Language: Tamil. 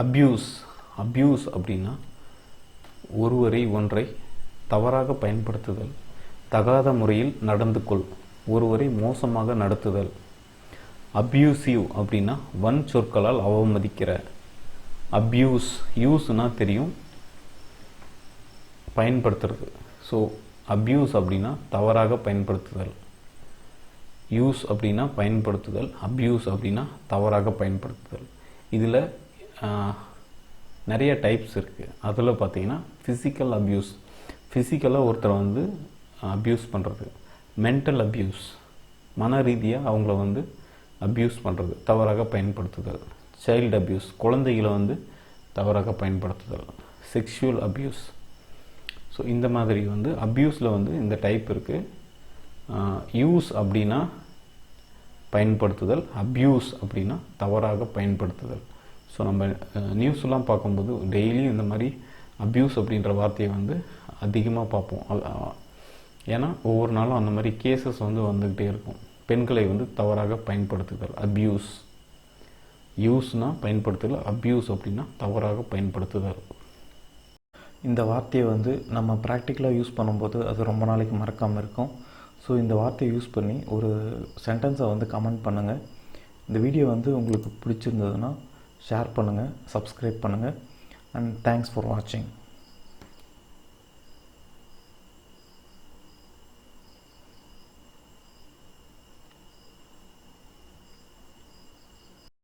அப்யூஸ் அப்யூஸ் அப்படின்னா ஒருவரை ஒன்றை தவறாக பயன்படுத்துதல், தகாத முறையில் நடந்து கொள், ஒருவரை மோசமாக நடத்துதல். அப்யூசிவ் அப்படின்னா வன் சொற்களால் அவமதிக்கிற. அப்யூஸ், யூஸ்னா தெரியும், பயன்படுத்துறது. ஸோ அப்யூஸ் அப்படின்னா தவறாக பயன்படுத்துதல். யூஸ் அப்படின்னா பயன்படுத்துதல், அப்யூஸ் அப்படின்னா தவறாக பயன்படுத்துதல். இதில் நிறைய டைப்ஸ் இருக்குது. அதில் பார்த்தீங்கன்னா ஃபிசிக்கல் அப்யூஸ், ஃபிசிக்கலாக ஒருத்தரை வந்து அப்யூஸ் பண்ணுறது. மென்டல் அப்யூஸ், மன ரீதியாக அவங்கள வந்து அப்யூஸ் பண்ணுறது, தவறாக பயன்படுத்துதல். சைல்டு அப்யூஸ், குழந்தைகளை வந்து தவறாக பயன்படுத்துதல். Sexual abuse. ஸோ இந்த மாதிரி வந்து அப்யூஸில் வந்து இந்த டைப் இருக்குது. யூஸ் அப்படின்னா பயன்படுத்துதல், அப்யூஸ் அப்படின்னா தவறாக பயன்படுத்துதல். ஸோ நம்ம நியூஸ்லாம் பார்க்கும்போது டெய்லியும் இந்த மாதிரி அப்யூஸ் அப்படின்ற வார்த்தையை வந்து அதிகமாக பார்ப்போம். ஏன்னா ஒவ்வொரு நாளும் அந்த மாதிரி கேசஸ் வந்து வந்துக்கிட்டே இருக்கும். பெண்களை வந்து தவறாக பயன்படுத்துதல், அப்யூஸ். யூஸ்னால் பயன்படுத்துதல், அப்யூஸ் அப்படின்னா தவறாக பயன்படுத்துதல். இந்த வார்த்தையை வந்து நம்ம ப்ராக்டிக்கலாக யூஸ் பண்ணும்போது அது ரொம்ப நாளைக்கு மறக்காமல் இருக்கும். ஸோ இந்த வார்த்தையை யூஸ் பண்ணி ஒரு சென்டென்ஸை வந்து கமெண்ட் பண்ணுங்கள். இந்த வீடியோ வந்து உங்களுக்கு பிடிச்சிருந்ததுன்னா ஷேர் பண்ணுங்கள், சப்ஸ்கிரைப் பண்ணுங்கள். அண்ட் தேங்க்ஸ் ஃபார் வாட்சிங்.